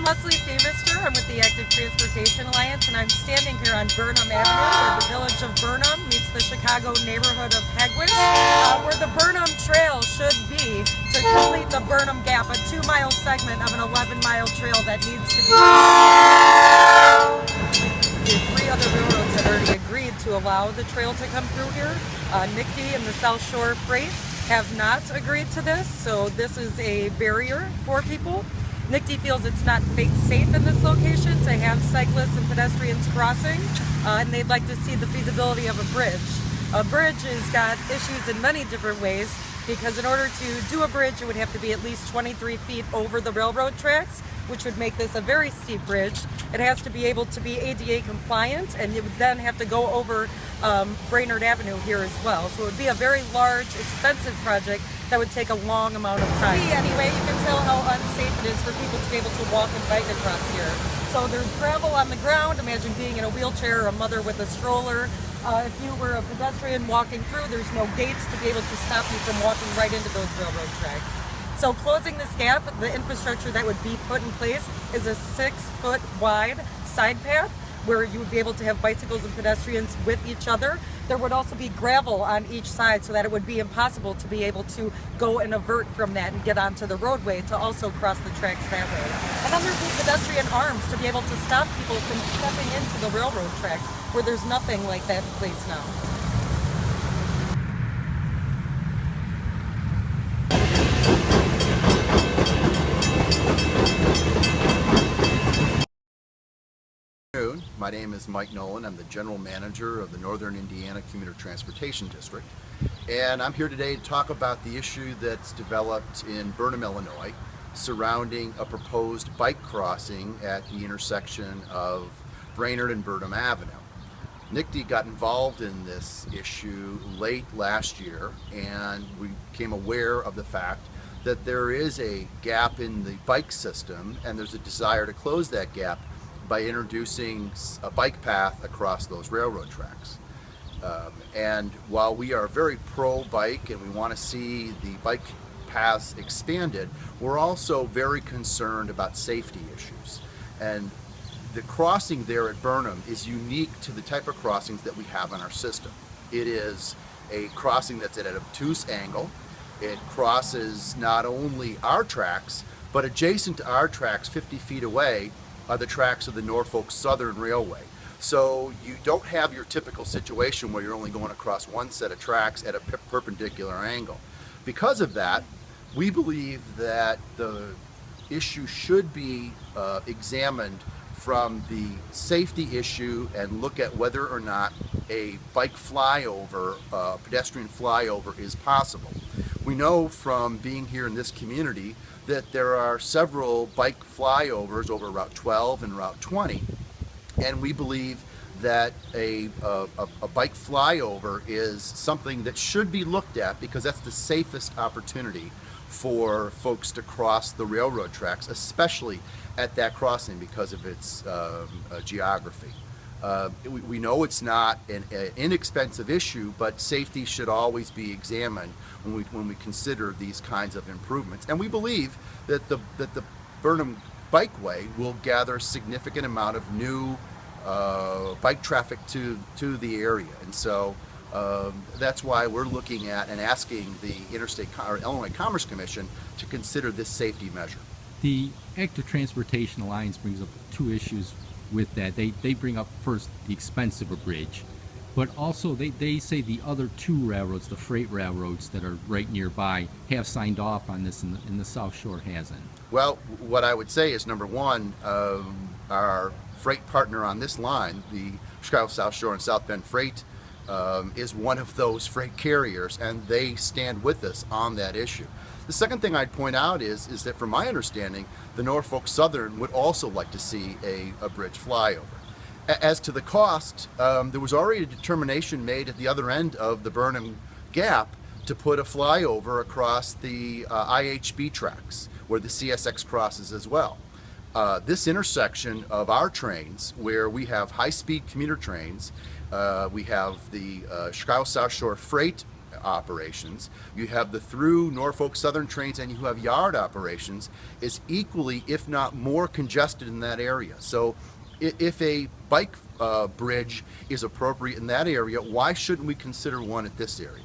Leslie Feemister. I'm with the Active Transportation Alliance, and I'm standing here on Burnham Avenue, where the village of Burnham meets the Chicago neighborhood of Hegewisch, where the Burnham Trail should be to complete the Burnham Gap, a 2-mile segment of an 11-mile trail that needs to be. There are 3 other railroads that already agreed to allow the trail to come through here. NICTD and the South Shore Freight have not agreed to this, so this is a barrier for people. NICTD feels it's not safe in this location to have cyclists and pedestrians crossing, and they'd like to see the feasibility of a bridge. A bridge has got issues in many different ways, because in order to do a bridge, it would have to be at least 23 feet over the railroad tracks, which would make this a very steep bridge. It has to be able to be ADA compliant, and it would then have to go over Brainard Avenue here as well. So it would be a very large, expensive project that would take a long amount of time. Anyway, you can tell how unsafe it is for people to be able to walk and bike across here. So there's gravel on the ground. Imagine being in a wheelchair or a mother with a stroller. If you were a pedestrian walking through, there's no gates to be able to stop you from walking right into those railroad tracks. So closing this gap, the infrastructure that would be put in place is a 6-foot wide side path where you would be able to have bicycles and pedestrians with each other. There would also be gravel on each side so that it would be impossible to be able to go and avert from that and get onto the roadway to also cross the tracks that way. And then there'd be pedestrian arms to be able to stop people from stepping into the railroad tracks where there's nothing like that in place now. My name is Mike Nolan. I'm the General Manager of the Northern Indiana Commuter Transportation District, and I'm here today to talk about the issue that's developed in Burnham, Illinois, surrounding a proposed bike crossing at the intersection of Brainard and Burnham Avenue. NICTD got involved in this issue late last year, and we became aware of the fact that there is a gap in the bike system, and there's a desire to close that gap by introducing a bike path across those railroad tracks. And while we are very pro-bike and we want to see the bike paths expanded, we're also very concerned about safety issues. And the crossing there at Burnham is unique to the type of crossings that we have in our system. It is a crossing that's at an obtuse angle. It crosses not only our tracks, but adjacent to our tracks 50 feet away are the tracks of the Norfolk Southern Railway. So you don't have your typical situation where you're only going across one set of tracks at a perpendicular angle. Because of that, we believe that the issue should be examined from the safety issue and look at whether or not a bike flyover, pedestrian flyover is possible. We know from being here in this community that there are several bike flyovers over Route 12 and Route 20, and we believe that a bike flyover is something that should be looked at because that's the safest opportunity for folks to cross the railroad tracks, especially at that crossing because of its geography. We know it's not an inexpensive issue, but safety should always be examined when we consider these kinds of improvements. And we believe that the Burnham Bikeway will gather a significant amount of new bike traffic to the area. And so that's why we're looking at and asking the Illinois Commerce Commission to consider this safety measure. The Active Transportation Alliance brings up 2 issues with that. They bring up first the expense of a bridge, but also they say the other 2 railroads, the freight railroads that are right nearby, have signed off on this and the South Shore hasn't. Well, what I would say is, number one, our freight partner on this line, the Chicago South Shore and South Bend Freight, is one of those freight carriers, and they stand with us on that issue. The second thing I'd point out is that from my understanding, the Norfolk Southern would also like to see a bridge flyover. As to the cost, there was already a determination made at the other end of the Burnham Gap to put a flyover across the IHB tracks where the CSX crosses as well. This intersection of our trains, where we have high-speed commuter trains, we have the Chicago South Shore Freight operations, you have the through Norfolk Southern trains, and you have yard operations, is equally, if not more, congested in that area. So if a bike bridge is appropriate in that area, why shouldn't we consider one at this area?